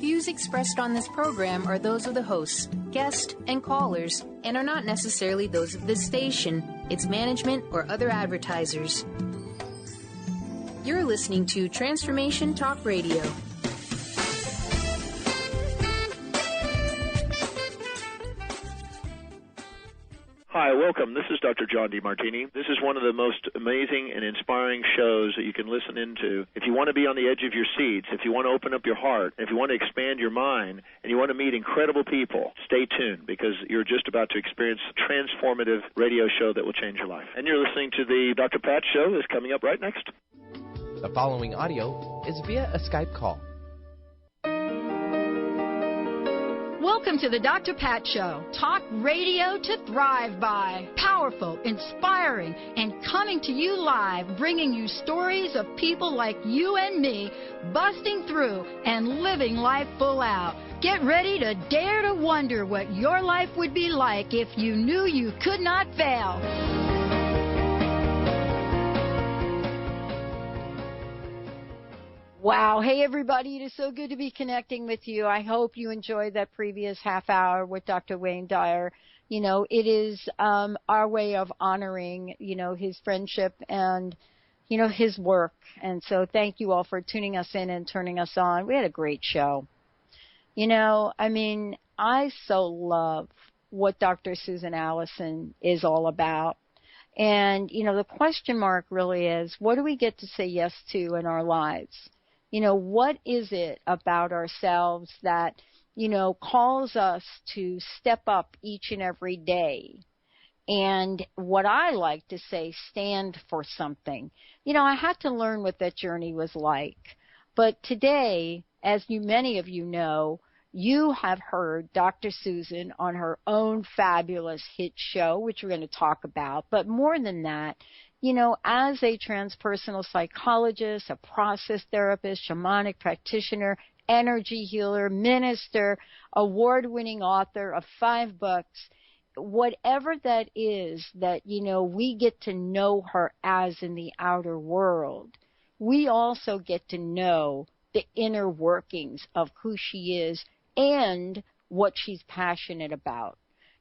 views expressed on this program are those of the hosts, guests, and callers, and are not necessarily those of this station, its management, or other advertisers. You're listening to Transformation Talk Radio. Hi, welcome. This is Dr. John DeMartini. This is one of the most amazing and inspiring shows that you can listen into. If you want to be on the edge of your seats, if you want to open up your heart, if you want to expand your mind, and you want to meet incredible people, stay tuned because you're just about to experience a transformative radio show that will change your life. And you're listening to the Dr. Pat Show that's coming up right next. The following audio is via a Skype call. Welcome to the Dr. Pat Show. Talk radio to thrive by. Powerful, inspiring, and coming to you live, bringing you stories of people like you and me, busting through and living life full out. Get ready to dare to wonder what your life would be like if you knew you could not fail. Wow. Hey, everybody. It is so good to be connecting with you. I hope you enjoyed that previous half hour with Dr. Wayne Dyer. You know, it is our way of honoring, his friendship and, his work. And so thank you all for tuning us in and turning us on. We had a great show. I so love what Dr. Susan Allison is all about. And, the question mark really is, what do we get to say yes to in our lives? What is it about ourselves that, calls us to step up each and every day? And what I like to say, stand for something. I had to learn what that journey was like. But today, as many of you know, you have heard Dr. Susan on her own fabulous hit show, which we're going to talk about. But more than that, as a transpersonal psychologist, a process therapist, shamanic practitioner, energy healer, minister, award-winning author of 5 books, whatever that is that, we get to know her as in the outer world, we also get to know the inner workings of who she is and what she's passionate about.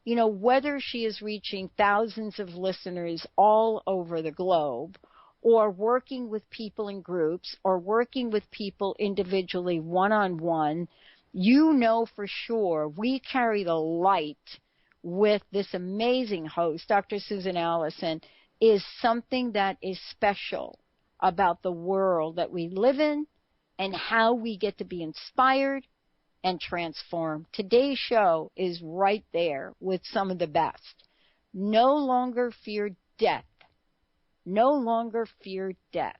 Whether she is reaching thousands of listeners all over the globe or working with people in groups or working with people individually one-on-one, for sure we carry the light with this amazing host. Dr. Susan Allison is something that is special about the world that we live in and how we get to be inspired and transform. Today's show is right there with some of the best. No longer fear death. No longer fear death.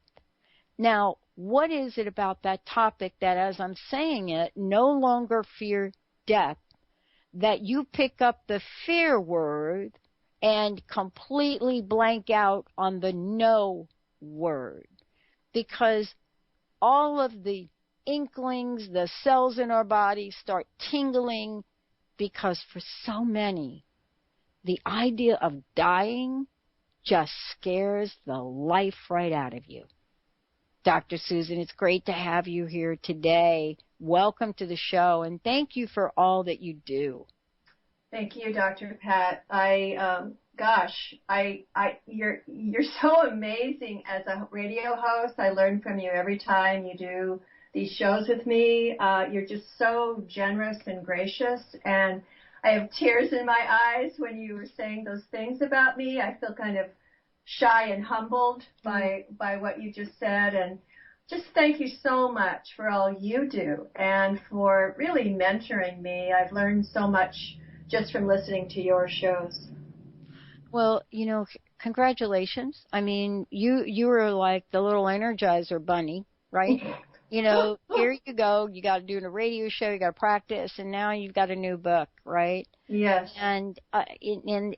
Now, what is it about that topic that as I'm saying it, no longer fear death, that you pick up the fear word and completely blank out on the no word? Because all of the inklings, the cells in our body start tingling, because for so many, the idea of dying just scares the life right out of you. Dr. Susan, it's great to have you here today. Welcome to the show, and thank you for all that you do. Thank you, Dr. Pat. You're so amazing as a radio host. I learn from you every time you do these shows with me. You're just so generous and gracious, and I have tears in my eyes when you were saying those things about me. I feel kind of shy and humbled by what you just said, and just thank you so much for all you do and for really mentoring me. I've learned so much just from listening to your shows. Well, congratulations. You were like the little Energizer bunny, right? Here you go. You got to do a radio show. You got to practice, and now you've got a new book, right? Yes. And am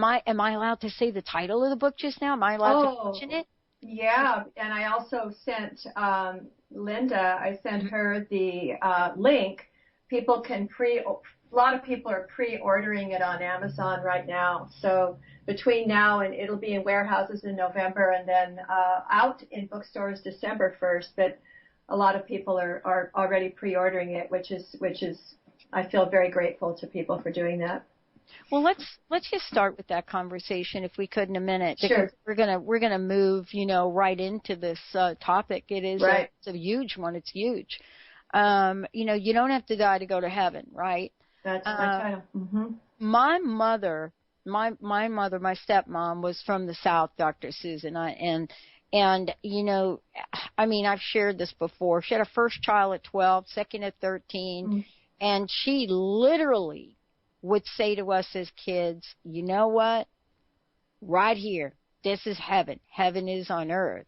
I allowed to say the title of the book just now? Am I allowed to mention it? Yeah. And I also sent Linda. I sent her the link. People can a lot of people are pre-ordering it on Amazon right now. So between now and it'll be in warehouses in November and then out in bookstores December 1st. But a lot of people are already pre-ordering it, which is I feel very grateful to people for doing that. Well, let's just start with that conversation, if we could, in a minute, because sure. we're gonna move, right into this topic. It is right. It's a huge one. It's huge. You don't have to die to go to heaven, right? That's my title. Mm-hmm. My mother, my stepmom was from the South, Dr. Susan, and I've shared this before. She had her first child at 12, second at 13, mm-hmm. and she literally would say to us as kids, you know what? Right here, this is heaven. Heaven is on earth.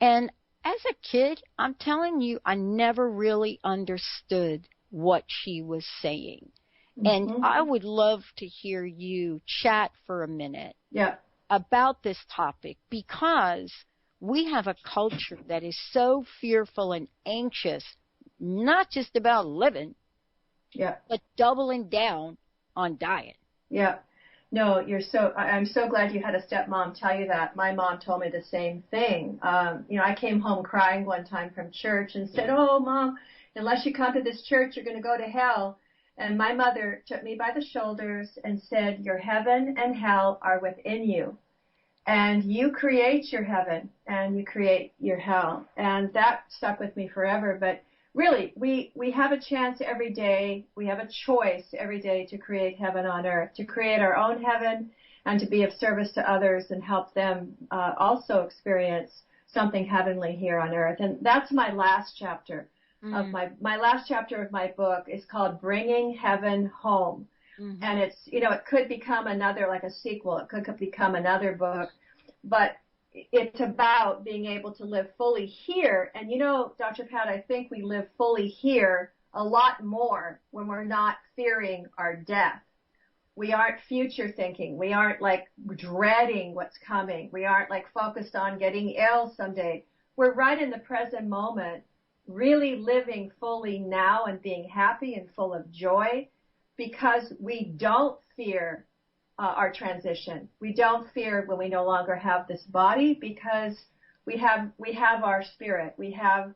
And as a kid, I'm telling you, I never really understood what she was saying. Mm-hmm. And I would love to hear you chat for a minute about this topic, because we have a culture that is so fearful and anxious, not just about living, but doubling down on dying. Yeah. No, I'm so glad you had a stepmom tell you that. My mom told me the same thing. I came home crying one time from church and said, "Oh, Mom, unless you come to this church, you're going to go to hell." And my mother took me by the shoulders and said, "Your heaven and hell are within you. And you create your heaven and you create your hell." And that stuck with me forever. But really, we have a chance every day. We have a choice every day to create heaven on earth, to create our own heaven and to be of service to others and help them also experience something heavenly here on earth. And that's my last chapter of my last chapter of my book is called Bringing Heaven Home. Mm-hmm. And it's, it could become another, like a sequel. It could become another book. But it's about being able to live fully here. And Dr. Pat, I think we live fully here a lot more when we're not fearing our death. We aren't future thinking. We aren't like dreading what's coming. We aren't like focused on getting ill someday. We're right in the present moment, really living fully now and being happy and full of joy, because we don't fear our transition. We don't fear when we no longer have this body, because we have our spirit. We have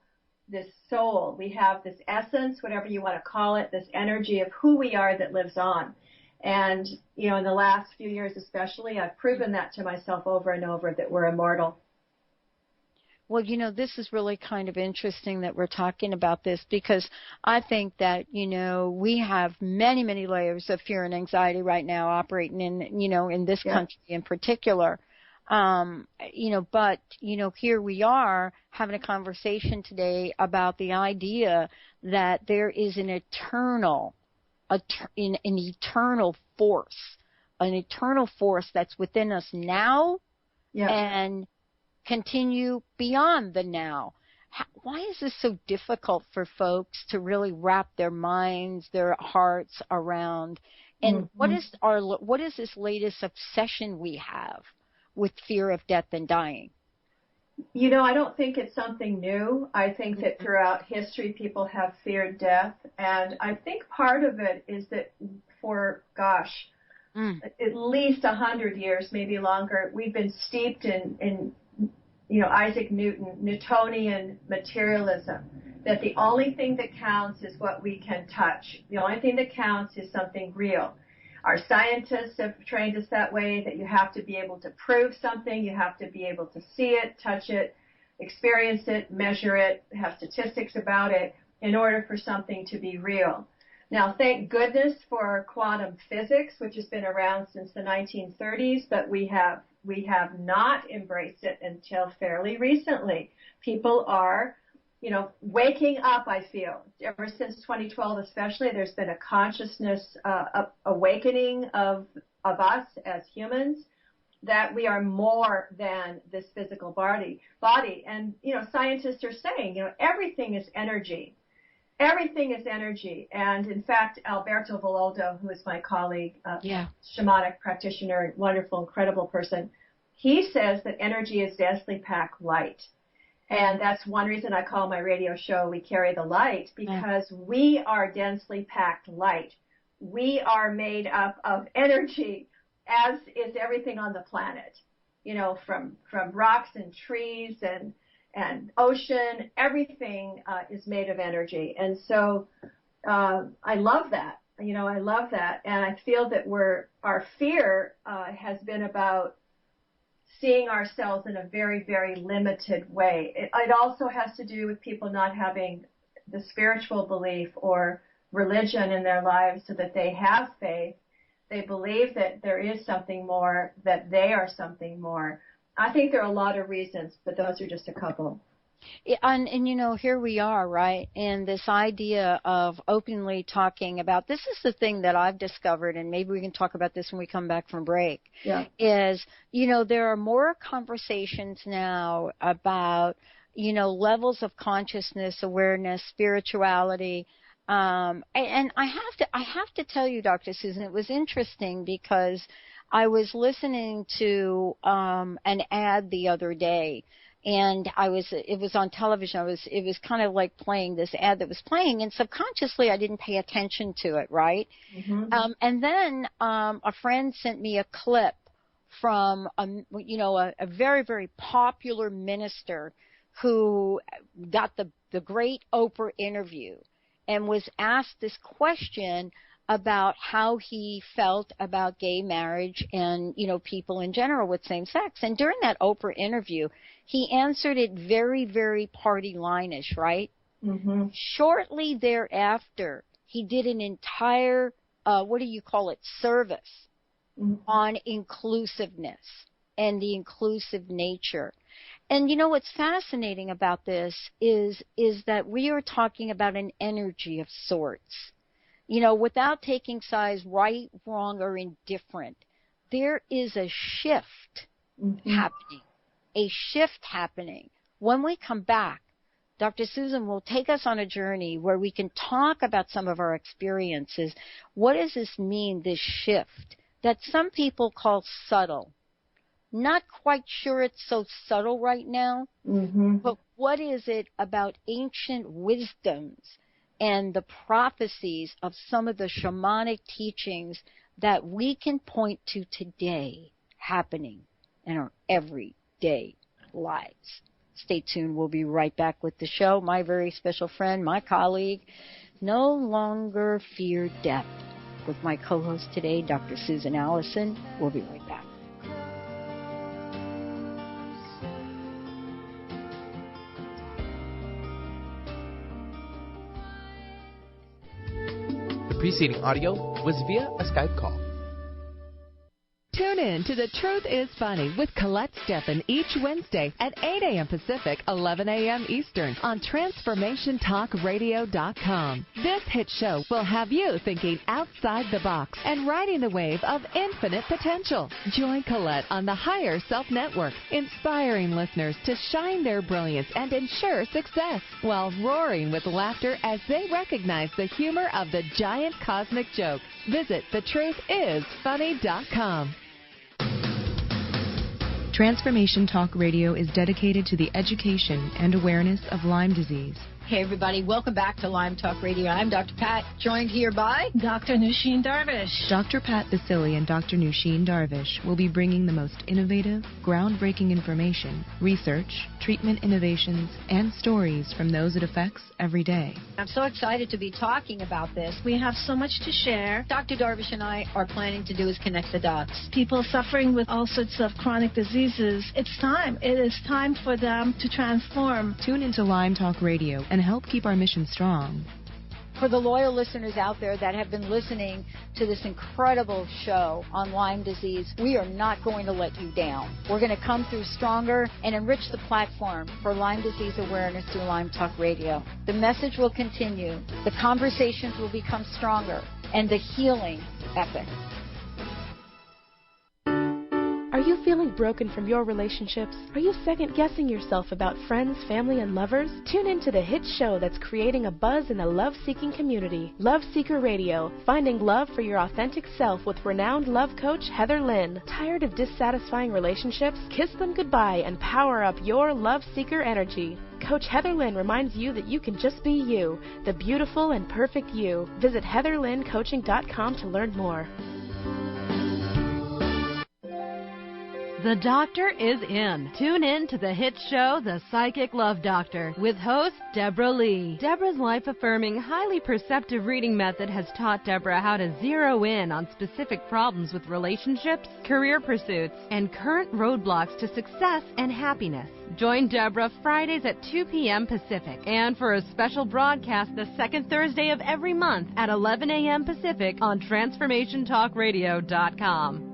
this soul. We have this essence, whatever you want to call it, this energy of who we are that lives on. And, in the last few years especially, I've proven that to myself over and over, that we're immortal. Well, this is really kind of interesting that we're talking about this, because I think that, we have many, many layers of fear and anxiety right now operating in this country in particular. But, here we are having a conversation today about the idea that there is an eternal force that's within us now and continue beyond the now. Why is this so difficult for folks to really wrap their minds, their hearts around? And what is this latest obsession we have with fear of death and dying? I don't think it's something new. I think that throughout history people have feared death, and I think part of it is that for at least 100 years, maybe longer, we've been steeped in Isaac Newtonian materialism, that the only thing that counts is what we can touch. The only thing that counts is something real. Our scientists have trained us that way, that you have to be able to prove something, you have to be able to see it, touch it, experience it, measure it, have statistics about it in order for something to be real. Now, thank goodness for quantum physics, which has been around since the 1930s, but we have not embraced it until fairly recently. People are, waking up, I feel. Ever since 2012 especially, there's been a consciousness awakening of us as humans, that we are more than this physical body. And, scientists are saying, everything is energy. Everything is energy. And in fact, Alberto Villoldo, who is my colleague, shamanic practitioner, wonderful, incredible person, he says that energy is densely packed light. And that's one reason I call my radio show We Carry the Light, because we are densely packed light. We are made up of energy, as is everything on the planet, from rocks and trees and and ocean, everything is made of energy. And so I love that. I love that. And I feel that our fear has been about seeing ourselves in a very, very limited way. It also has to do with people not having the spiritual belief or religion in their lives so that they have faith. They believe that there is something more, that they are something more. I think there are a lot of reasons, but those are just a couple. And here we are, right? And this idea of openly talking about, this is the thing that I've discovered, and maybe we can talk about this when we come back from break, is, there are more conversations now about, levels of consciousness, awareness, spirituality. And I have to tell you, Dr. Susan, it was interesting because I was listening to an ad the other day. And it was on television. It was kind of like playing this ad that was playing, and subconsciously I didn't pay attention to it, right? Mm-hmm. And then a friend sent me a clip from a very, very popular minister who got the great Oprah interview and was asked this question about how he felt about gay marriage and, people in general with same sex. And during that Oprah interview, he answered it very, very party line-ish, right? Mm-hmm. Shortly thereafter, he did an entire, service on inclusiveness and the inclusive nature. And what's fascinating about this is that we are talking about an energy of sorts. Without taking sides right, wrong, or indifferent, there is a shift happening. A shift happening. When we come back, Dr. Susan will take us on a journey where we can talk about some of our experiences. What does this mean, this shift, that some people call subtle? Not quite sure it's so subtle right now, but what is it about ancient wisdoms and the prophecies of some of the shamanic teachings that we can point to today happening in our everyday lives? Stay tuned. We'll be right back with the show. My very special friend, my colleague, No Longer Fear Death, with my co-host today, Dr. Susan Allison. We'll be right back. The preceding audio was via a Skype call. Tune in to The Truth is Funny with Colette Steffen each Wednesday at 8 a.m. Pacific, 11 a.m. Eastern on TransformationTalkRadio.com. This hit show will have you thinking outside the box and riding the wave of infinite potential. Join Colette on the Higher Self Network, inspiring listeners to shine their brilliance and ensure success while roaring with laughter as they recognize the humor of the giant cosmic joke. Visit TheTruthIsFunny.com. Transformation Talk Radio is dedicated to the education and awareness of Lyme disease. Hey, everybody. Welcome back to Lyme Talk Radio. I'm Dr. Pat, joined here by Dr. Nusheen Darvish. Dr. Pat Basili and Dr. Nusheen Darvish will be bringing the most innovative, groundbreaking information, research, treatment innovations, and stories from those it affects every day. I'm so excited to be talking about this. We have so much to share. Dr. Darvish and I are planning to do is connect the dots. People suffering with all sorts of chronic diseases, it's time. It is time for them to transform. Tune into Lyme Talk Radio and help keep our mission strong. For the loyal listeners out there that have been listening to this incredible show on Lyme disease, we are not going to let you down. We're going to come through stronger and enrich the platform for Lyme disease awareness through Lyme Talk Radio. The message will continue, the conversations will become stronger, and the healing epic. Are you feeling broken from your relationships? Are you second-guessing yourself about friends, family, and lovers? Tune in to the hit show that's creating a buzz in the love-seeking community, Love Seeker Radio, finding love for your authentic self with renowned love coach Heather Lynn. Tired of dissatisfying relationships? Kiss them goodbye and power up your love seeker energy. Coach Heather Lynn reminds you that you can just be you, the beautiful and perfect you. Visit HeatherLynnCoaching.com to learn more. The doctor is in. Tune in to the hit show, The Psychic Love Doctor, with host Deborah Lee. Deborah's life-affirming, highly perceptive reading method has taught Deborah how to zero in on specific problems with relationships, career pursuits, and current roadblocks to success and happiness. Join Deborah Fridays at 2 p.m. Pacific, and for a special broadcast the second Thursday of every month at 11 a.m. Pacific on TransformationTalkRadio.com.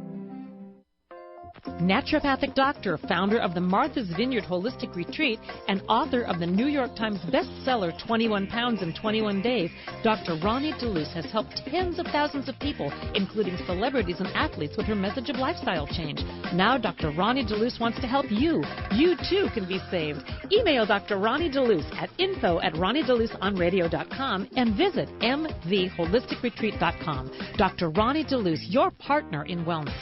Naturopathic doctor, founder of the Martha's Vineyard Holistic Retreat, and author of the New York Times bestseller 21 Pounds in 21 Days, Dr. Ronnie DeLuce has helped tens of thousands of people, including celebrities and athletes, with her message of lifestyle change. Now Dr. Ronnie DeLuce wants to help you. You too can be saved. Email Dr. Ronnie DeLuce at info@ronniedeluceonradio.com and visit mtheholisticretreat.com. Dr. Ronnie DeLuce, your partner in wellness.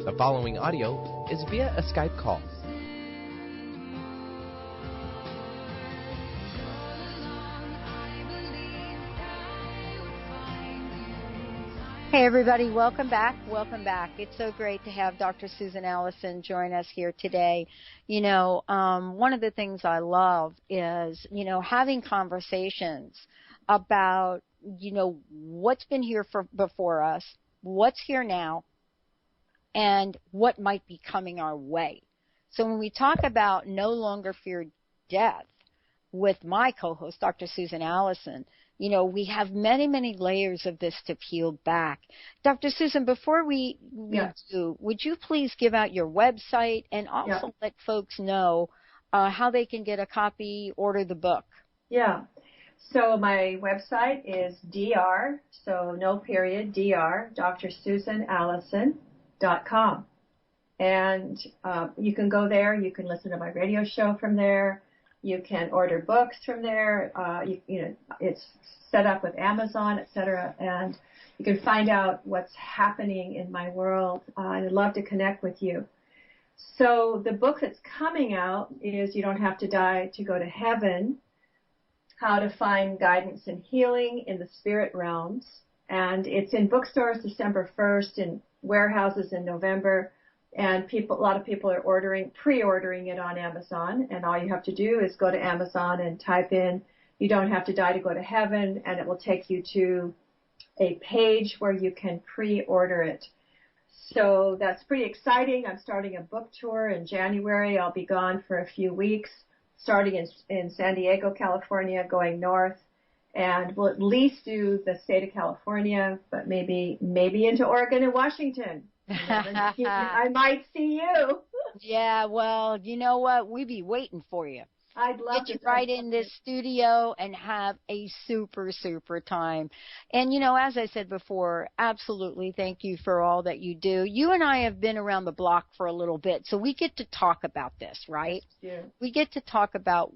The following audio is via a Skype call. Hey everybody, welcome back. Welcome back. It's so great to have Dr. Susan Allison join us here today. You know, one of the things I love is, having conversations about, what's been here before us, what's here now, and what might be coming our way. So when we talk about no longer fear death with my co-host, Dr. Susan Allison, we have many, many layers of this to peel back. Dr. Susan, before we do, would you please give out your website and also let folks know how they can get a copy, order the book? Yeah. So my website is Dr. So no period, drsusanallison.com. And you can go there. You can listen to my radio show from there. You can order books from there. It's set up with Amazon, etc. And you can find out what's happening in my world. I'd love to connect with you. So the book that's coming out is You Don't Have to Die to Go to Heaven, How to Find Guidance and Healing in the Spirit Realms. And it's in bookstores December 1st and warehouses in November, and a lot of people are pre-ordering it on Amazon, and all you have to do is go to Amazon and type in You Don't Have to Die to Go to Heaven, and it will take you to a page where you can pre-order it. So that's pretty exciting. I'm starting a book tour in January. I'll be gone for a few weeks, starting in San Diego, California, going north. And we'll at least do the state of California, but maybe into Oregon and Washington. I might see you. Yeah, well, you know what? We be waiting for you. I'd love to get you right in this studio and have a super, super time. And, as I said before, absolutely thank you for all that you do. You and I have been around the block for a little bit, so we get to talk about this, right? Yeah. We get to talk about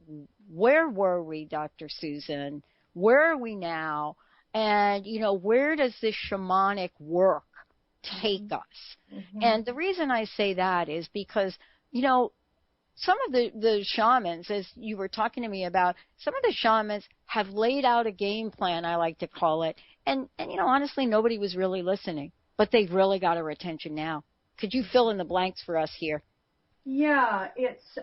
where were we, Dr. Susan? Where are we now? And, where does this shamanic work take us? Mm-hmm. And the reason I say that is because, some of the shamans, as you were talking to me about, some of the shamans have laid out a game plan, I like to call it. And honestly, nobody was really listening. But they've really got our attention now. Could you fill in the blanks for us here? Yeah, it's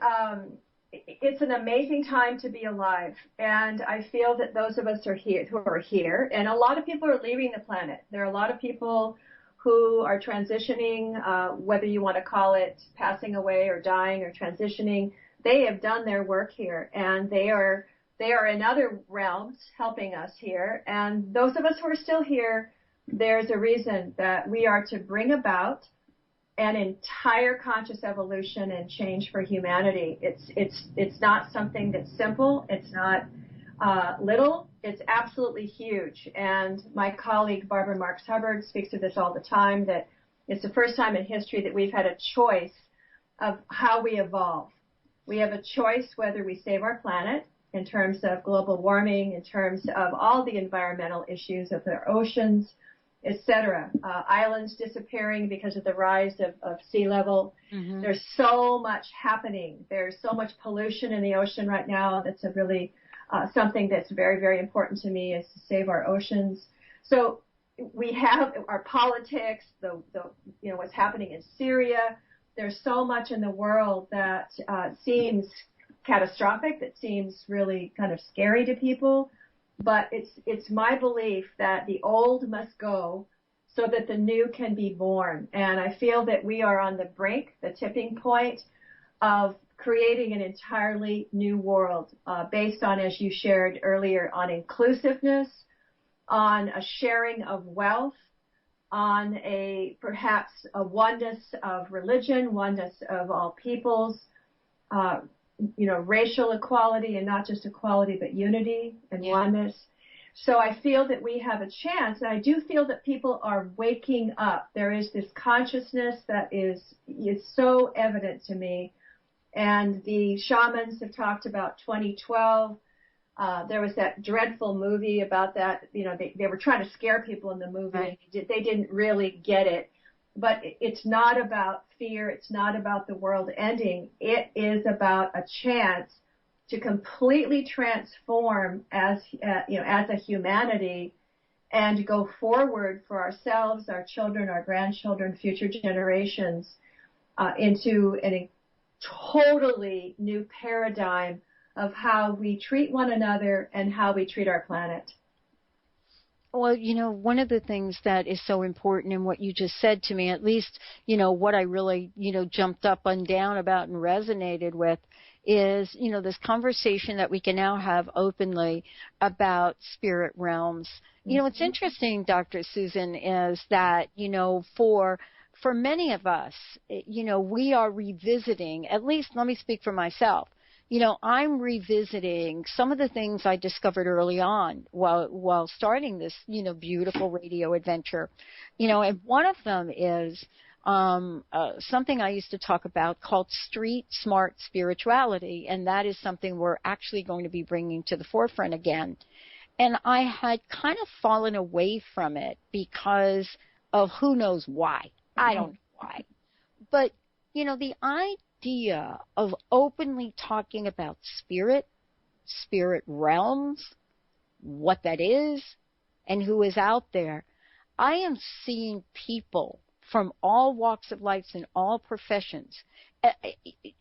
an amazing time to be alive, and I feel that those of us who are here, and a lot of people are leaving the planet. There are a lot of people who are transitioning, whether you want to call it passing away or dying or transitioning. They have done their work here, and they are in other realms helping us here. And those of us who are still here, there's a reason that we are to bring about an entire conscious evolution and change for humanity. It's not something that's simple. It's not little. It's absolutely huge. And my colleague Barbara Marx Hubbard speaks of this all the time, that it's the first time in history that we've had a choice of how we evolve. We have a choice whether we save our planet in terms of global warming, in terms of all the environmental issues of our oceans, etc. Islands disappearing because of the rise of sea level. Mm-hmm. There's so much happening. There's so much pollution in the ocean right now. That's a really something that's very, very important to me, is to save our oceans. So we have our politics, the what's happening in Syria. There's so much in the world that seems catastrophic, that seems really kind of scary to people. But it's my belief that the old must go so that the new can be born. And I feel that we are on the brink, the tipping point of creating an entirely new world based on, as you shared earlier, on inclusiveness, on a sharing of wealth, on perhaps a oneness of religion, oneness of all peoples, racial equality, and not just equality, but unity and oneness. So I feel that we have a chance, and I do feel that people are waking up. There is this consciousness that is so evident to me. And the shamans have talked about 2012. There was that dreadful movie about that. They were trying to scare people in the movie. Right. They didn't really get it. But it's not about fear. It's not about the world ending. It is about a chance to completely transform as a humanity and go forward for ourselves, our children, our grandchildren, future generations into a totally new paradigm of how we treat one another and how we treat our planet. Well, one of the things that is so important in what you just said to me, at least, what I really, jumped up and down about and resonated with is, this conversation that we can now have openly about spirit realms. What's interesting, Dr. Susan, is that, for many of us, we are revisiting, at least let me speak for myself. I'm revisiting some of the things I discovered early on while starting this, beautiful radio adventure. And one of them is something I used to talk about called street smart spirituality, and that is something we're actually going to be bringing to the forefront again. And I had kind of fallen away from it because of who knows why. I don't know why. But, the idea of openly talking about spirit realms, what that is, and who is out there, I am seeing people from all walks of life and all professions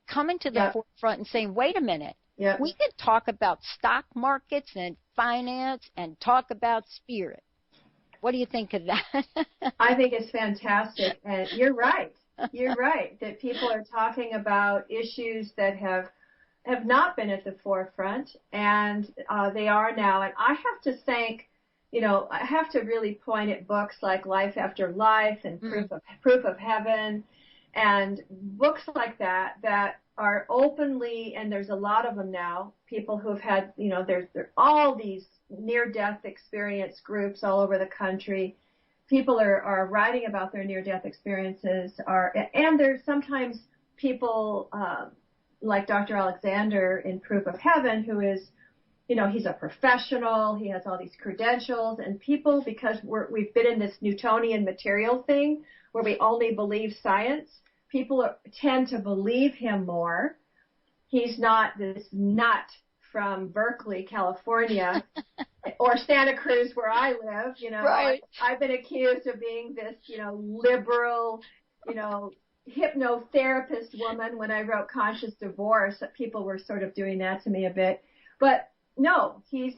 coming to the forefront and saying, wait a minute, we could talk about stock markets and finance and talk about spirit. What do you think of that? I think it's fantastic. And you're right. You're right that people are talking about issues that have not been at the forefront, and they are now. And I have to thank, I have to really point at books like Life After Life and Proof of Heaven, and books like that are openly, and there's a lot of them now, people who've had, there's all these near-death experience groups all over the country. People are writing about their near-death experiences, and there's sometimes people like Dr. Alexander in Proof of Heaven, who is, he's a professional, he has all these credentials, and people, because we've been in this Newtonian material thing where we only believe science, people tend to believe him more. He's not this nut from Berkeley, California, or Santa Cruz, where I live. Right. I've been accused of being this, liberal, hypnotherapist woman when I wrote Conscious Divorce. People were sort of doing that to me a bit, but no, he's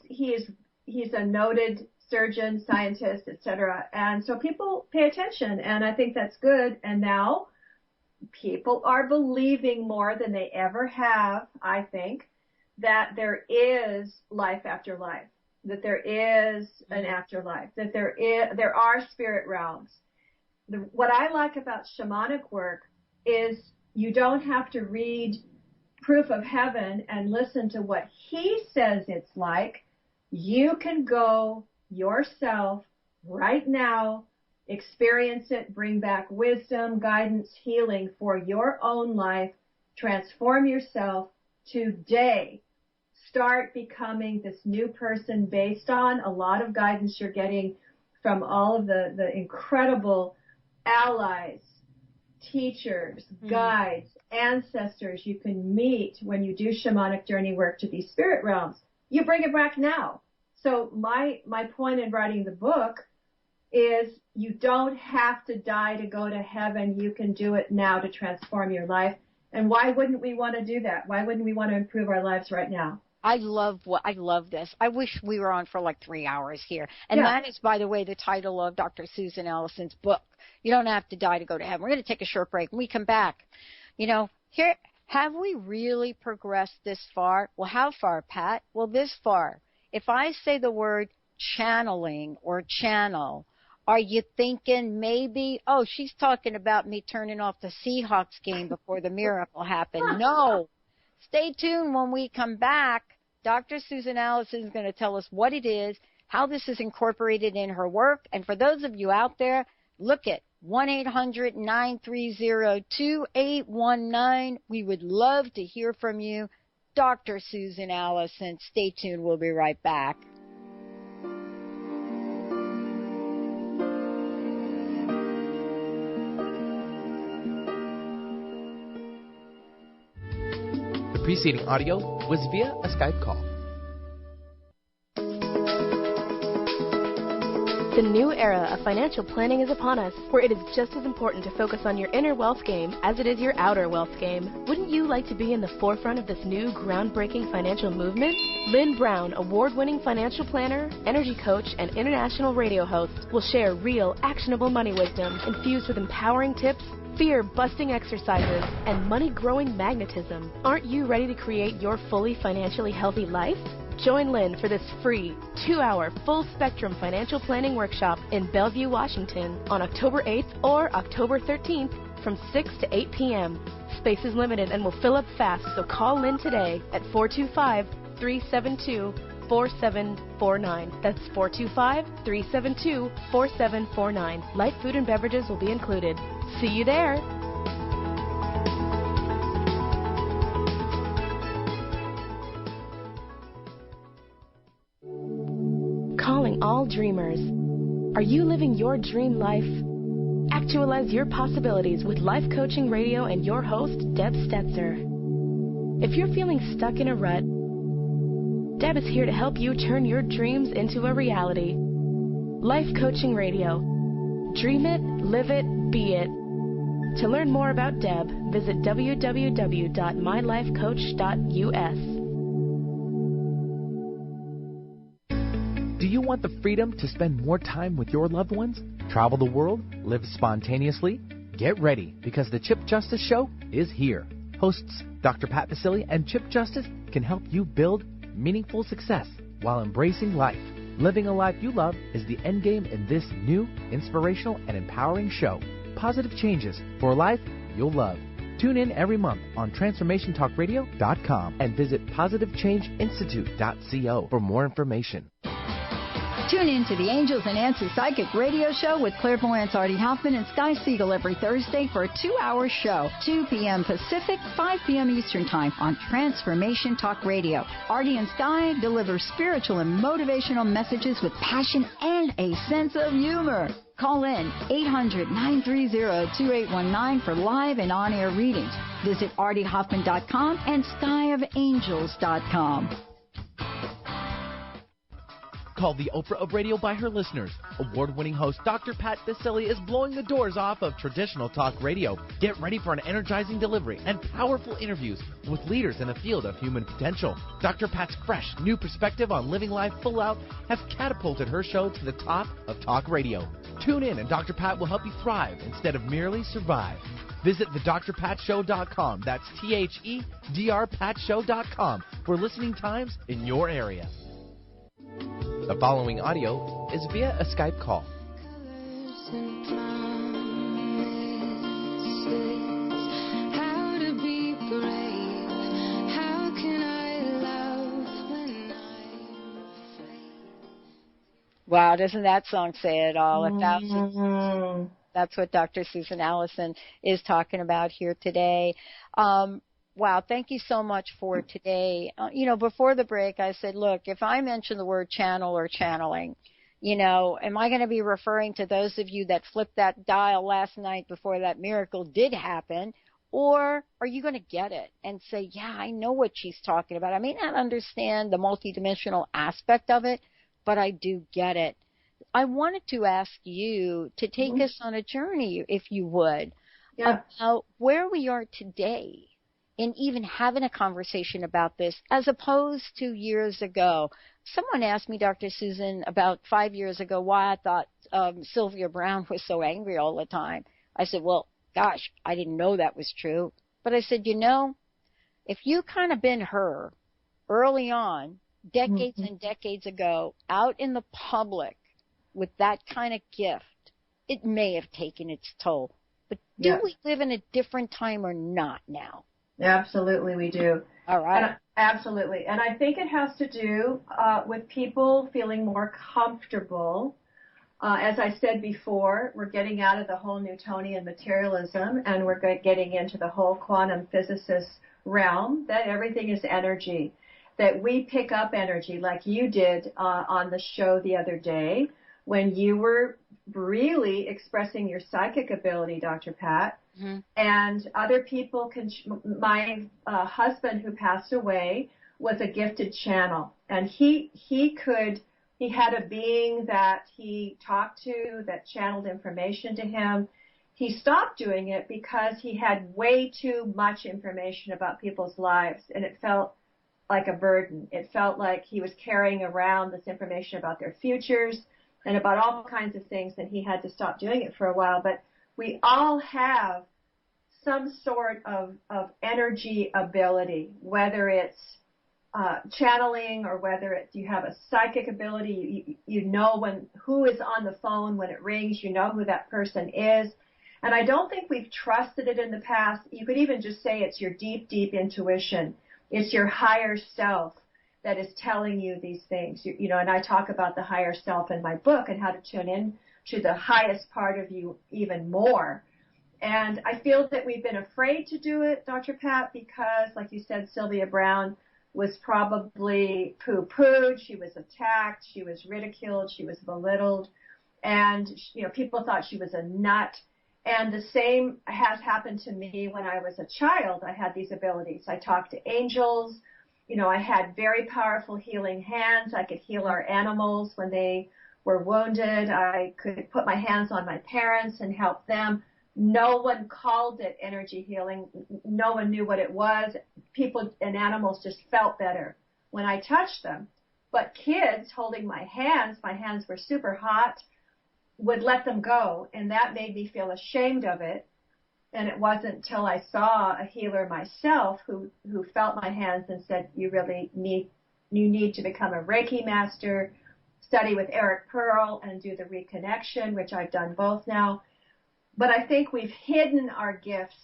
a noted surgeon, scientist, etc. And so people pay attention, and I think that's good. And now people are believing more than they ever have, I think, that there is life after life, that there is an afterlife, that there are spirit realms. What I like about shamanic work is you don't have to read Proof of Heaven and listen to what he says it's like. You can go yourself right now, experience it, bring back wisdom, guidance, healing for your own life, transform yourself today. Start becoming this new person based on a lot of guidance you're getting from all of the incredible allies, teachers, guides, ancestors you can meet when you do shamanic journey work to these spirit realms. You bring it back now. So my point in writing the book is you don't have to die to go to heaven. You can do it now to transform your life. And why wouldn't we want to do that? Why wouldn't we want to improve our lives right now? I love this. I wish we were on for like 3 hours here. And that is, by the way, the title of Dr. Susan Allison's book. You don't have to die to go to heaven. We're going to take a short break. When we come back, here, have we really progressed this far? Well, how far, Pat? Well, this far. If I say the word channeling or channel, are you thinking maybe, oh, she's talking about me turning off the Seahawks game before the miracle happened? No. Stay tuned when we come back. Dr. Susan Allison is going to tell us what it is, how this is incorporated in her work. And for those of you out there, look at 1-800-930-2819. We would love to hear from you. Dr. Susan Allison. Stay tuned. We'll be right back. The preceding audio was via a Skype call. The new era of financial planning is upon us, where it is just as important to focus on your inner wealth game as it is your outer wealth game. Wouldn't you like to be in the forefront of this new groundbreaking financial movement? Lynn Brown, award-winning financial planner, energy coach, and international radio host, will share real, actionable money wisdom infused with empowering tips, fear-busting exercises, and money-growing magnetism. Aren't you ready to create your fully financially healthy life? Join Lynn for this free 2-hour full-spectrum financial planning workshop in Bellevue, Washington on October 8th or October 13th from 6 to 8 p.m. Space is limited and will fill up fast, so call Lynn today at 425-372-4749. That's 425-372-4749. Light food and beverages will be included. See you there! Calling all dreamers. Are you living your dream life? Actualize your possibilities with Life Coaching Radio and your host, Deb Stetzer. If you're feeling stuck in a rut, Deb is here to help you turn your dreams into a reality. Life Coaching Radio. Dream it, live it, be it. To learn more about Deb, visit www.mylifecoach.us. Do you want the freedom to spend more time with your loved ones? Travel the world? Live spontaneously? Get ready, because the Chip Justice Show is here. Hosts Dr. Pat Basile and Chip Justice can help you build meaningful success while embracing life. Living a life you love is the end game in this new, inspirational, and empowering show. Positive changes for a life you'll love. Tune in every month on TransformationTalkRadio.com and visit PositiveChangeInstitute.co for more information. Tune in to the Angels and Answers Psychic Radio Show with clairvoyants Artie Hoffman and Sky Siegel every Thursday for a 2-hour show, 2 p.m. Pacific, 5 p.m. Eastern Time on Transformation Talk Radio. Artie and Sky deliver spiritual and motivational messages with passion and a sense of humor. Call in 800-930-2819 for live and on-air readings. Visit ArtieHoffman.com and SkyofAngels.com. Called the Oprah of Radio by her listeners. Award-winning host Dr. Pat Basile is blowing the doors off of traditional talk radio. Get ready for an energizing delivery and powerful interviews with leaders in the field of human potential. Dr. Pat's fresh, new perspective on living life full out has catapulted her show to the top of talk radio. Tune in and Dr. Pat will help you thrive instead of merely survive. Visit thedrpatshow.com. That's THEDRPatshow.com for listening times in your area. The following audio is via a Skype call. Wow, doesn't that song say it all? That's what Dr. Susan Allison is talking about here today. Wow, thank you so much for today. Before the break, I said, look, if I mention the word channel or channeling, am I going to be referring to those of you that flipped that dial last night before that miracle did happen? Or are you going to get it and say, yeah, I know what she's talking about. I may not understand the multidimensional aspect of it, but I do get it. I wanted to ask you to take us on a journey, if you would, about where we are today in even having a conversation about this as opposed to years ago. Someone asked me, Dr. Susan, about 5 years ago why I thought Sylvia Browne was so angry all the time. I said, well, gosh, I didn't know that was true. But I said, you know, if you kind of been her early on, decades and decades ago, out in the public with that kind of gift, it may have taken its toll. But do we live in a different time or not now? Absolutely, we do. All right. Absolutely. And I think it has to do with people feeling more comfortable. As I said before, we're getting out of the whole Newtonian materialism, and we're getting into the whole quantum physicist realm, that everything is energy, that we pick up energy like you did on the show the other day when you were really expressing your psychic ability, Dr. Pat. Mm-hmm. And other people can. My husband, who passed away, was a gifted channel, and he had a being that he talked to that channeled information to him. He stopped doing it because he had way too much information about people's lives, and it felt like a burden. It felt like he was carrying around this information about their futures and about all kinds of things, and he had to stop doing it for a while. But we all have some sort of energy ability, whether it's channeling or whether it's you have a psychic ability. You know who is on the phone when it rings. You know who that person is. And I don't think we've trusted it in the past. You could even just say it's your deep, deep intuition. It's your higher self that is telling you these things. You know, and I talk about the higher self in my book and how to tune in to the highest part of you even more. And I feel that we've been afraid to do it, Dr. Pat, because, like you said, Sylvia Browne was probably poo-pooed. She was attacked. She was ridiculed. She was belittled. And, you know, people thought she was a nut. And the same has happened to me when I was a child. I had these abilities. I talked to angels. You know, I had very powerful healing hands. I could heal our animals when they were wounded. I could put my hands on my parents and help them. No one called it energy healing. No one knew what it was. People and animals just felt better when I touched them. But kids holding my hands were super hot, would let them go, and that made me feel ashamed of it. And it wasn't until I saw a healer myself who felt my hands and said, you need to become a Reiki master, study with Eric Pearl, and do the reconnection, which I've done both now. But I think we've hidden our gifts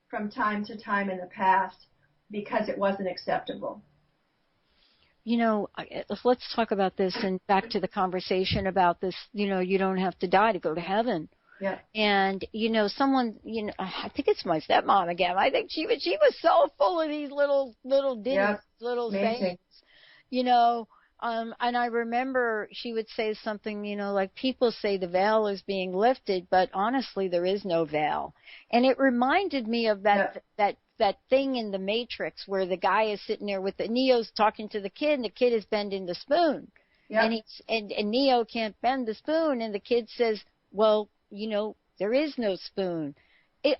from time to time in the past because it wasn't acceptable. You know, let's talk about this and back to the conversation about this, you know, you don't have to die to go to heaven. Yeah. And, you know, someone, you know, I think it's my stepmom again. I think she was so full of these little ditties, yep. Little sayings, you know. And I remember she would say something, you know, like people say the veil is being lifted, but honestly, there is no veil. And it reminded me of that thing in the Matrix where the guy is sitting there with Neo's talking to the kid, and the kid is bending the spoon. Yep. And Neo can't bend the spoon, and the kid says, well, you know, there is no spoon.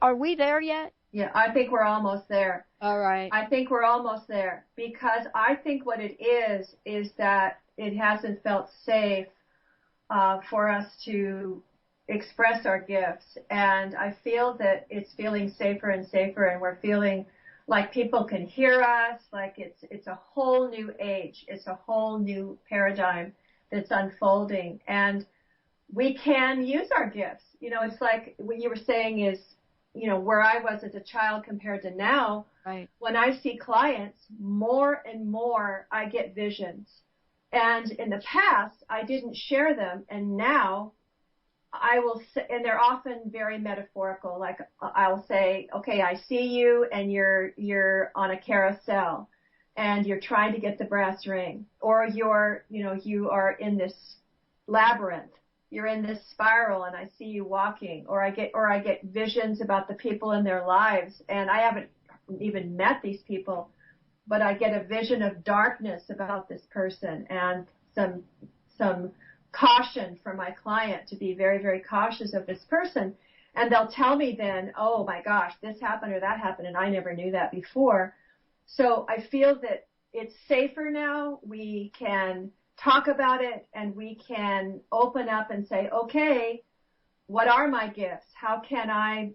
Are we there yet? Yeah, I think we're almost there. All right. I think we're almost there because I think what it is that it hasn't felt safe for us to express our gifts. And I feel that it's feeling safer and safer, and we're feeling like people can hear us, like it's a whole new age. It's a whole new paradigm that's unfolding. And we can use our gifts. You know, it's like what you were saying is, you know, where I was as a child compared to now, right. When I see clients, more and more I get visions. And in the past, I didn't share them, and now I will say, and they're often very metaphorical, like I'll say, okay, I see you, and you're on a carousel, and you're trying to get the brass ring, or you are in this labyrinth. You're in this spiral, and I see you walking, or I get visions about the people in their lives, and I haven't even met these people, but I get a vision of darkness about this person and some caution from my client to be very, very cautious of this person. And they'll tell me then, oh my gosh, this happened or that happened, and I never knew that before. So I feel that it's safer now. We can talk about it, and we can open up and say, okay, what are my gifts? How can I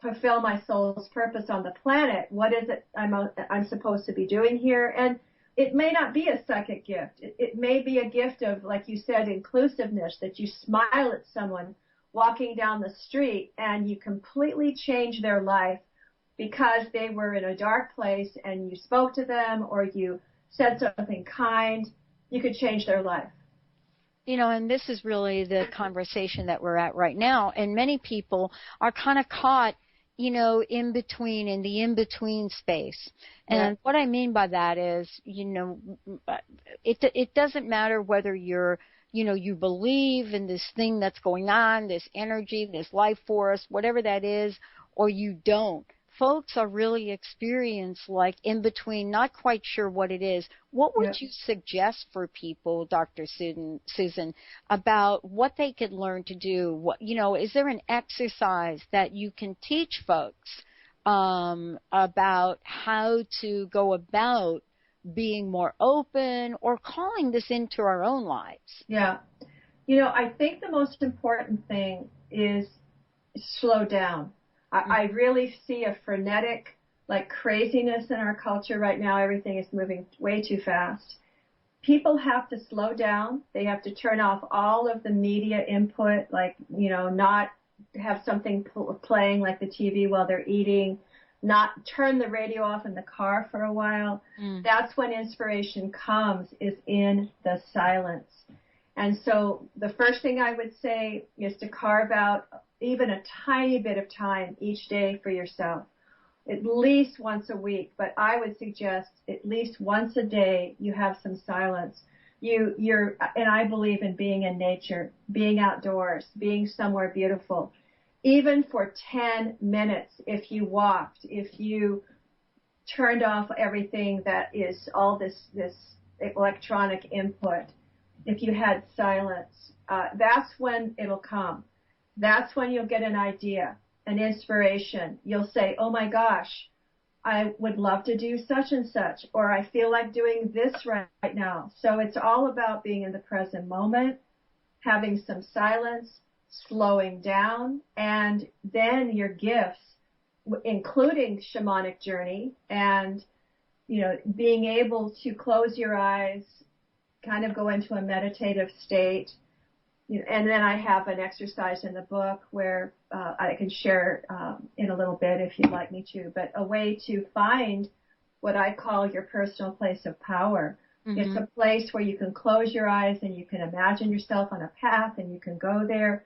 fulfill my soul's purpose on the planet? What is it I'm supposed to be doing here? And it may not be a second gift. It may be a gift of, like you said, inclusiveness, that you smile at someone walking down the street and you completely change their life because they were in a dark place and you spoke to them or you said something kind. You could change their life. You know, and this is really the conversation that we're at right now. And many people are kind of caught, you know, in the in-between space. And what I mean by that is, you know, it doesn't matter whether you're, you know, you believe in this thing that's going on, this energy, this life force, whatever that is, or you don't. Folks are really experienced like in between, not quite sure what it is. What would you suggest for people, Dr. Susan, about what they could learn to do? What, you know, is there an exercise that you can teach folks about how to go about being more open or calling this into our own lives? Yeah. You know, I think the most important thing is slow down. I really see a frenetic, like, craziness in our culture right now. Everything is moving way too fast. People have to slow down. They have to turn off all of the media input, like, you know, not have something playing like the TV while they're eating, not turn the radio off in the car for a while. That's when inspiration comes, is in the silence. And so the first thing I would say is to carve out even a tiny bit of time each day for yourself, at least once a week. But I would suggest at least once a day you have some silence. And I believe in being in nature, being outdoors, being somewhere beautiful. Even for 10 minutes, if you walked, if you turned off everything that is all this electronic input, if you had silence, that's when it'll come. That's when you'll get an idea, an inspiration. You'll say, oh my gosh, I would love to do such and such, or I feel like doing this right now. So it's all about being in the present moment, having some silence, slowing down, and then your gifts, including shamanic journey and, you know, being able to close your eyes, kind of go into a meditative state. And then I have an exercise in the book where I can share in a little bit if you'd like me to, but a way to find what I call your personal place of power. It's a place where you can close your eyes and you can imagine yourself on a path and you can go there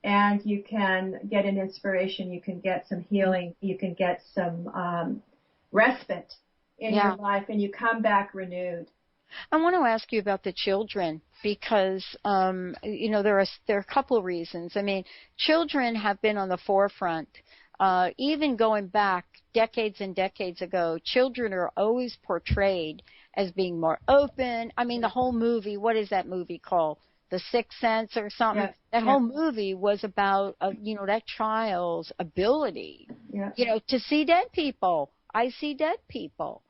and you can get an inspiration, you can get some healing, you can get some respite in your life, and you come back renewed. I want to ask you about the children because, you know, there are a couple of reasons. I mean, children have been on the forefront. Even going back decades and decades ago, children are always portrayed as being more open. I mean, the whole movie, what is that movie called? The Sixth Sense or something? Yeah. That whole movie was about, you know, that child's ability, you know, to see dead people. I see dead people.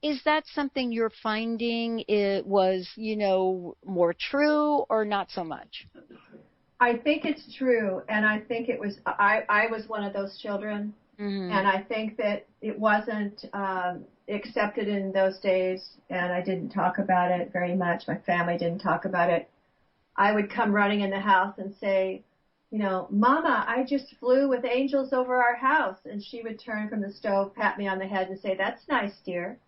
Is that something you're finding it was, you know, more true or not so much? I think it's true, and I think it was, I was one of those children, and I think that it wasn't accepted in those days, and I didn't talk about it very much. My family didn't talk about it. I would come running in the house and say, you know, Mama, I just flew with angels over our house, and she would turn from the stove, pat me on the head, and say, that's nice, dear.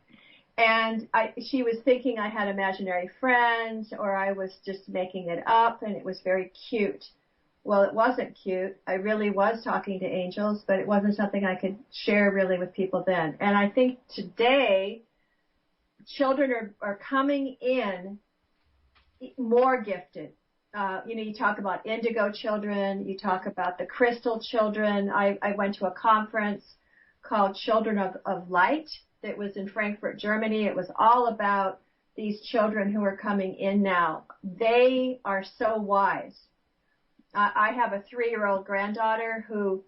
And she was thinking I had imaginary friends or I was just making it up, and it was very cute. Well, it wasn't cute. I really was talking to angels, but it wasn't something I could share really with people then. And I think today children are coming in more gifted. You know, you talk about indigo children, you talk about the crystal children. I went to a conference called Children of Light. It was in Frankfurt, Germany. It was all about these children who are coming in now. They are so wise. I have a 3-year-old granddaughter who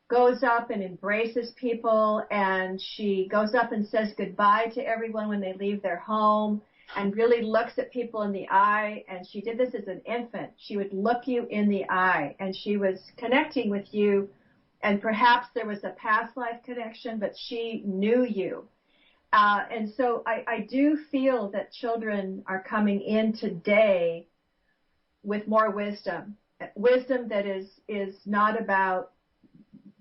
goes up and embraces people, and she goes up and says goodbye to everyone when they leave their home and really looks at people in the eye. And she did this as an infant. She would look you in the eye, and she was connecting with you, and perhaps there was a past life connection, but she knew you. And so I do feel that children are coming in today with more wisdom that is not about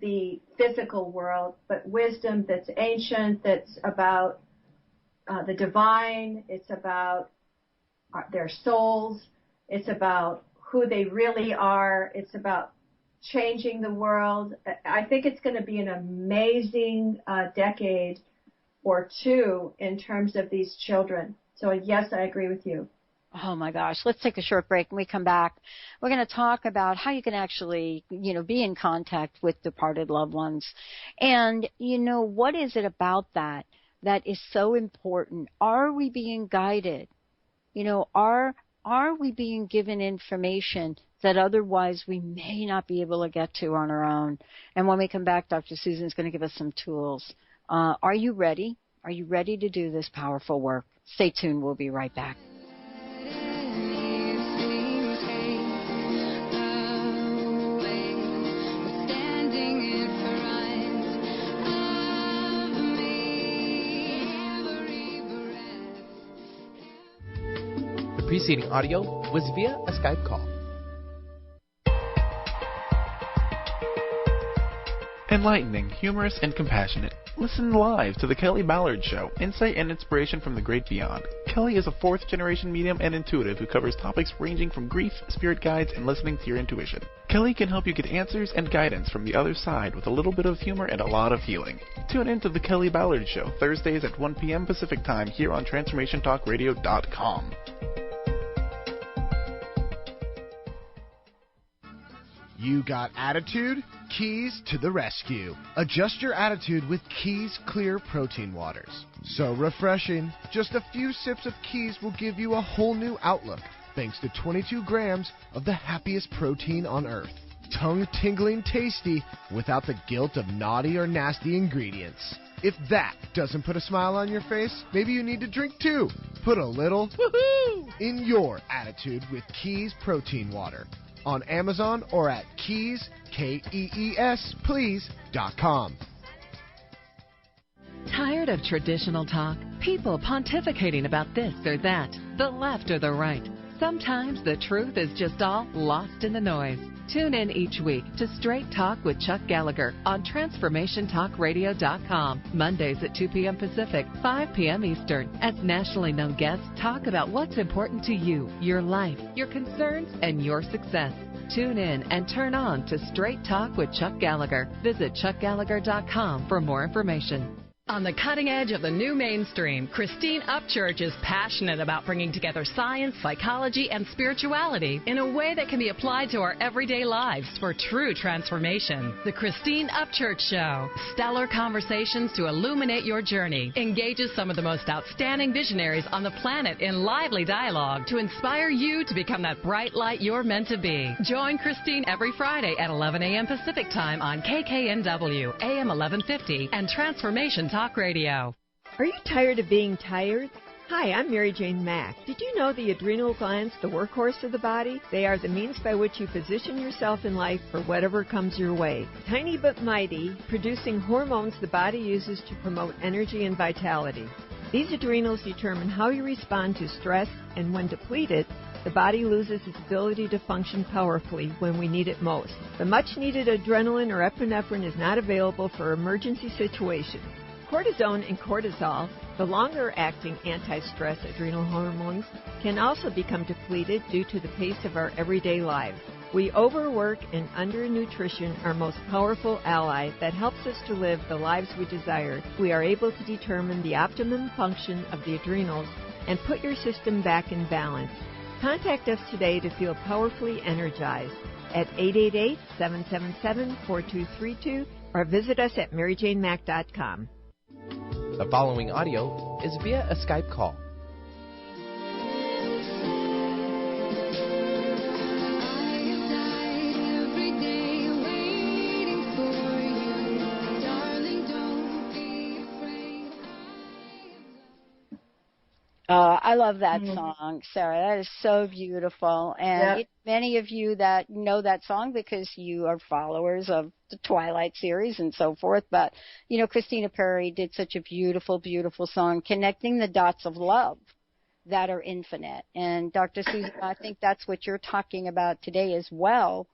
the physical world, but wisdom that's ancient, that's about the divine. It's about their souls. It's about who they really are. It's about changing the world. I think it's going to be an amazing decade or two in terms of these children. So yes, I agree with you. Oh my gosh, let's take a short break. When we come back, we're going to talk about how you can actually, be in contact with departed loved ones. And, what is it about that is so important? Are we being guided? Are we being given information that otherwise we may not be able to get to on our own? And when we come back, Dr. Susan's going to give us some tools. Are you ready? Are you ready to do this powerful work? Stay tuned. We'll be right back. The preceding audio was via a Skype call. Enlightening, humorous, and compassionate. Listen live to The Kelly Ballard Show, insight and inspiration from the great beyond. Kelly is a 4th-generation medium and intuitive who covers topics ranging from grief, spirit guides, and listening to your intuition. Kelly can help you get answers and guidance from the other side with a little bit of humor and a lot of healing. Tune in to The Kelly Ballard Show, Thursdays at 1 p.m. Pacific Time here on TransformationTalkRadio.com. You got attitude? Keys to the rescue. Adjust your attitude with Keys Clear Protein Waters. So refreshing. Just a few sips of Keys will give you a whole new outlook, thanks to 22 grams of the happiest protein on earth. Tongue-tingling tasty without the guilt of naughty or nasty ingredients. If that doesn't put a smile on your face, maybe you need to drink too. Put a little woohoo in your attitude with Keys Protein Water. On Amazon or at Keys, Kees, please.com. Tired of traditional talk? People pontificating about this or that, the left or the right. Sometimes the truth is just all lost in the noise. Tune in each week to Straight Talk with Chuck Gallagher on TransformationTalkRadio.com, Mondays at 2 p.m. Pacific, 5 p.m. Eastern, as nationally known guests talk about what's important to you, your life, your concerns, and your success. Tune in and turn on to Straight Talk with Chuck Gallagher. Visit ChuckGallagher.com for more information. On the cutting edge of the new mainstream, Christine Upchurch is passionate about bringing together science, psychology, and spirituality in a way that can be applied to our everyday lives for true transformation. The Christine Upchurch Show. Stellar conversations to illuminate your journey. Engages some of the most outstanding visionaries on the planet in lively dialogue to inspire you to become that bright light you're meant to be. Join Christine every Friday at 11 a.m. Pacific Time on KKNW, AM 1150, and Transformation Talk Radio. Are you tired of being tired? Hi, I'm Mary Jane Mack. Did you know the adrenal glands, the workhorse of the body? They are the means by which you position yourself in life for whatever comes your way. Tiny but mighty, producing hormones the body uses to promote energy and vitality. These adrenals determine how you respond to stress, and when depleted, the body loses its ability to function powerfully when we need it most. The much-needed adrenaline or epinephrine is not available for emergency situations. Cortisone and cortisol, the longer-acting anti-stress adrenal hormones, can also become depleted due to the pace of our everyday lives. We overwork and undernutrition our most powerful ally that helps us to live the lives we desire. We are able to determine the optimum function of the adrenals and put your system back in balance. Contact us today to feel powerfully energized at 888-777-4232 or visit us at maryjanemack.com. The following audio is via a Skype call. I love that song, Sarah. That is so beautiful. And many of you that know that song because you are followers of the Twilight series and so forth. But, you know, Christina Perry did such a beautiful, beautiful song connecting the dots of love that are infinite. And Dr. Susan, I think that's what you're talking about today as well.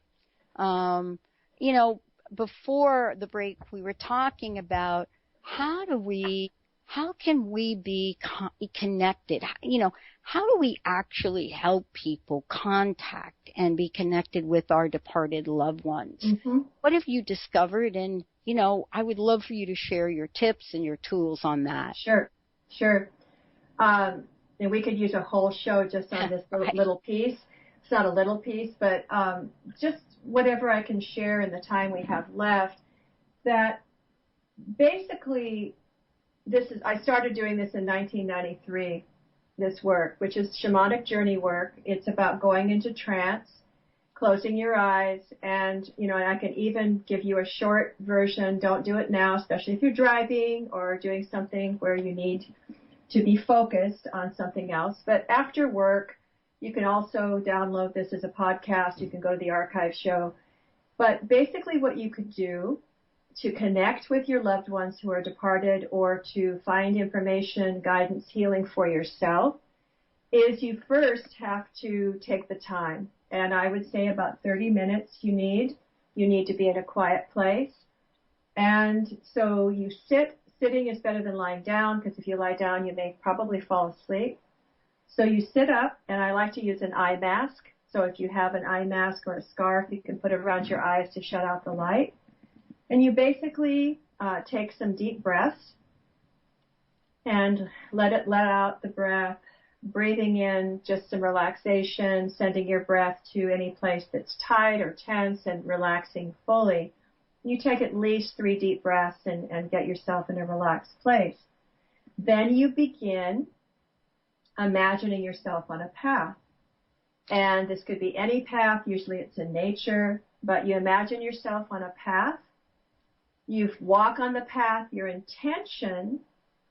You know, before the break, we were talking about how can we be connected? You know, how do we actually help people contact and be connected with our departed loved ones? Mm-hmm. What have you discovered? And, you know, I would love for you to share your tips and your tools on that. Sure. And we could use a whole show just on this little piece. It's not a little piece, but just whatever I can share in the time we have left, that basically I started doing this in 1993, this work, which is shamanic journey work. It's about going into trance, closing your eyes, and, you know, I can even give you a short version. Don't do it now, especially if you're driving or doing something where you need to be focused on something else. But after work, you can also download this as a podcast. You can go to the archive show. But basically what you could do to connect with your loved ones who are departed or to find information, guidance, healing for yourself is you first have to take the time. And I would say about 30 minutes you need. You need to be in a quiet place. And so you sitting is better than lying down, because if you lie down you may probably fall asleep. So you sit up, and I like to use an eye mask. So if you have an eye mask or a scarf, you can put it around your eyes to shut out the light. And you basically take some deep breaths and let out the breath, breathing in just some relaxation, sending your breath to any place that's tight or tense and relaxing fully. You take at least 3 deep breaths and get yourself in a relaxed place. Then you begin imagining yourself on a path. And this could be any path. Usually it's in nature, but you imagine yourself on a path. You walk on the path. Your intention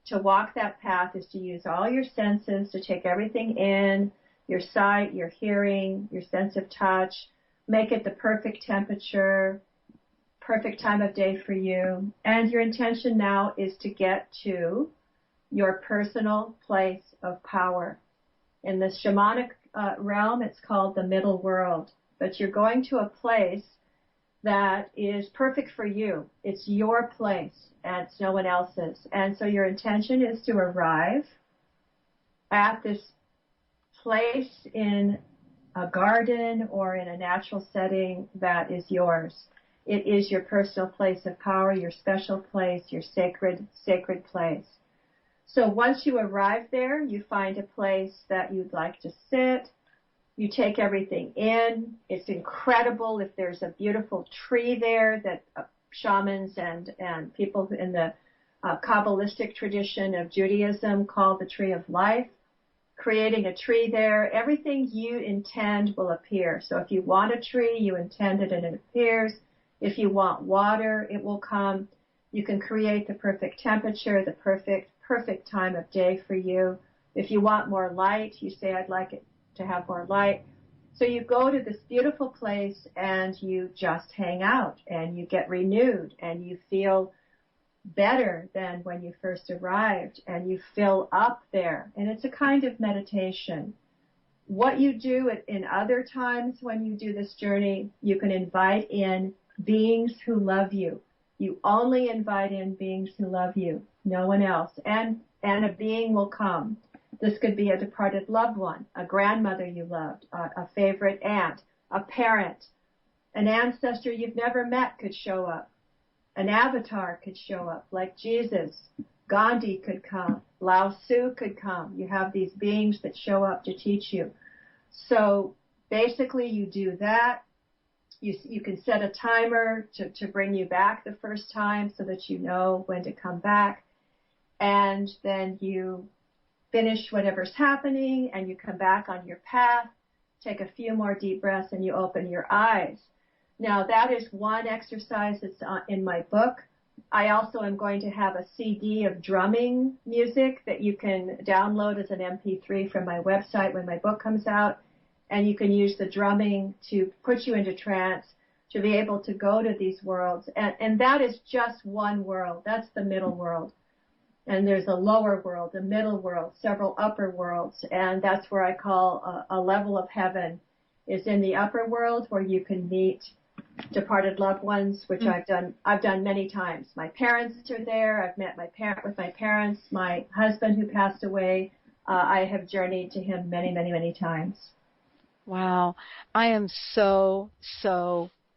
to walk that path is to use all your senses, to take everything in, your sight, your hearing, your sense of touch, make it the perfect temperature, perfect time of day for you. And your intention now is to get to your personal place of power. In the shamanic realm, it's called the middle world. But you're going to a place that is perfect for you. It's your place, and it's no one else's. And so your intention is to arrive at this place in a garden or in a natural setting that is yours. It is your personal place of power, your special place, your sacred place. So once you arrive there, you find a place that you'd like to sit. You take everything in. It's incredible if there's a beautiful tree there that shamans and people in the Kabbalistic tradition of Judaism call the tree of life. Creating a tree there, everything you intend will appear. So if you want a tree, you intend it and it appears. If you want water, it will come. You can create the perfect temperature, the perfect time of day for you. If you want more light, you say, I'd like it to have more light. So you go to this beautiful place and you just hang out and you get renewed and you feel better than when you first arrived and you fill up there. And it's a kind of meditation. What you do in other times when you do this journey, you can invite in beings who love you. You only invite in beings who love you, no one else. And a being will come. This could be a departed loved one, a grandmother you loved, a favorite aunt, a parent, an ancestor you've never met could show up. An avatar could show up, like Jesus. Gandhi could come. Lao Tzu could come. You have these beings that show up to teach you. So basically you do that. You can set a timer to bring you back the first time so that you know when to come back. And then you finish whatever's happening and you come back on your path, take a few more deep breaths, and you open your eyes. Now that is one exercise that's in my book. I also am going to have a CD of drumming music that you can download as an MP3 from my website when my book comes out. And you can use the drumming to put you into trance, to be able to go to these worlds. And that is just one world. That's the middle world. And there's a lower world, a middle world, several upper worlds. And that's where I call a level of heaven is in the upper world, where you can meet departed loved ones, which I've done many times. My parents are there. I've met with my parents. My husband who passed away, I have journeyed to him many, many, many times. Wow. I am so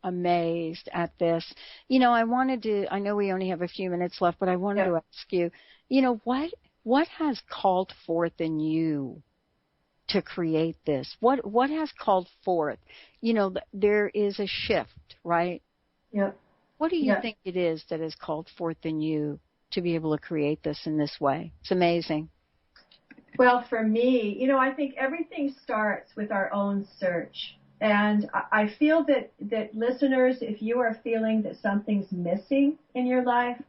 amazed at this. I know we only have a few minutes left, but I wanted to ask you, what has called forth in you to create this? What has called forth? There is a shift, right? Yep. What do you think it is that has called forth in you to be able to create this in this way? It's amazing. Well, for me, I think everything starts with our own search. And I feel that listeners, if you are feeling that something's missing in your life,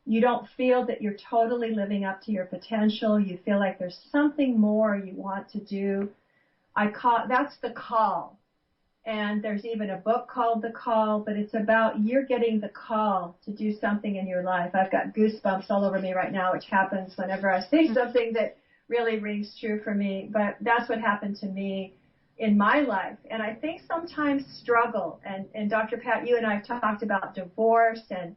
you don't feel that you're totally living up to your potential, you feel like there's something more you want to do, that's the call. And there's even a book called The Call, but it's about you're getting the call to do something in your life. I've got goosebumps all over me right now, which happens whenever I say something that really rings true for me. But that's what happened to me in my life. And I think sometimes struggle, and Dr. Pat, you and I have talked about divorce and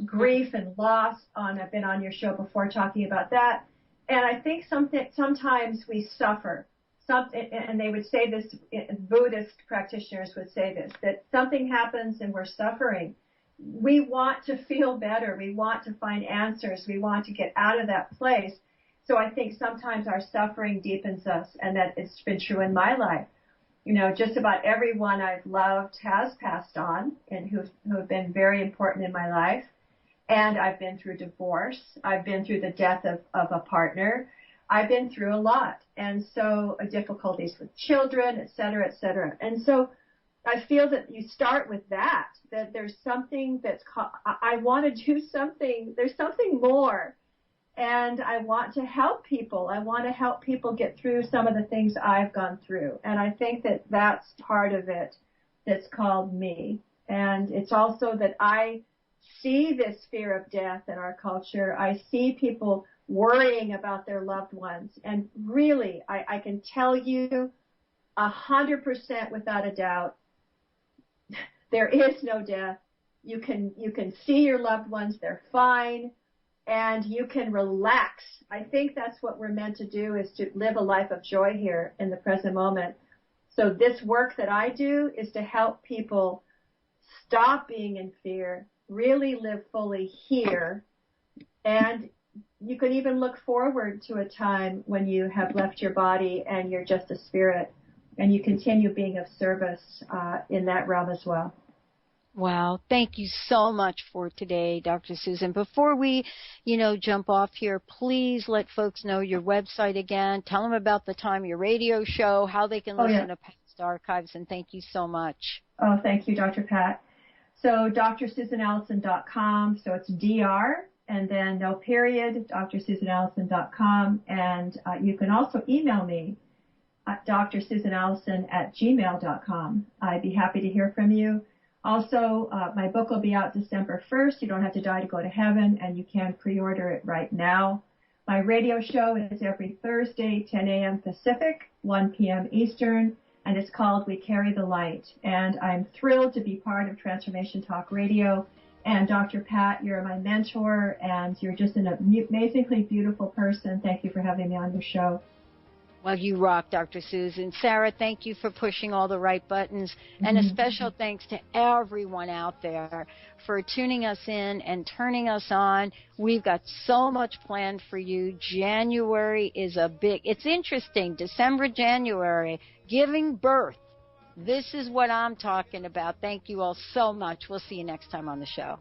grief and loss. I've been on your show before talking about that. And I think sometimes we suffer. And they would say this, Buddhist practitioners would say this, that something happens and we're suffering. We want to feel better. We want to find answers. We want to get out of that place. So I think sometimes our suffering deepens us, and that it's been true in my life. Just about everyone I've loved has passed on and who have been very important in my life. And I've been through divorce. I've been through the death of a partner. I've been through a lot. And so difficulties with children, et cetera, et cetera. And so I feel that you start with that there's something I want to do something. There's something more. And I want to help people. I want to help people get through some of the things I've gone through. And I think that that's part of it that's called me. And it's also that I see this fear of death in our culture. I see people worrying about their loved ones. And really, I can tell you 100% without a doubt, there is no death. You can see your loved ones. They're fine. And you can relax. I think that's what we're meant to do, is to live a life of joy here in the present moment. So this work that I do is to help people stop being in fear, really live fully here. And you can even look forward to a time when you have left your body and you're just a spirit, and you continue being of service in that realm as well. Wow. Thank you so much for today, Dr. Susan. Before we, jump off here, please let folks know your website again. Tell them about the time of your radio show, how they can listen to past archives, and thank you so much. Oh, thank you, Dr. Pat. So drsusanallison.com, so it's DR, and then no period, drsusanallison.com, and you can also email me at drsusanallison@gmail.com. I'd be happy to hear from you. Also, my book will be out December 1st. You don't have to die to go to heaven, and you can pre-order it right now. My radio show is every Thursday, 10 a.m. Pacific, 1 p.m. Eastern, and it's called We Carry the Light. And I'm thrilled to be part of Transformation Talk Radio. And Dr. Pat, you're my mentor, and you're just an amazingly beautiful person. Thank you for having me on your show. Well, you rock, Dr. Susan. Sarah, thank you for pushing all the right buttons. And a special thanks to everyone out there for tuning us in and turning us on. We've got so much planned for you. January is it's interesting. December, January, giving birth. This is what I'm talking about. Thank you all so much. We'll see you next time on the show.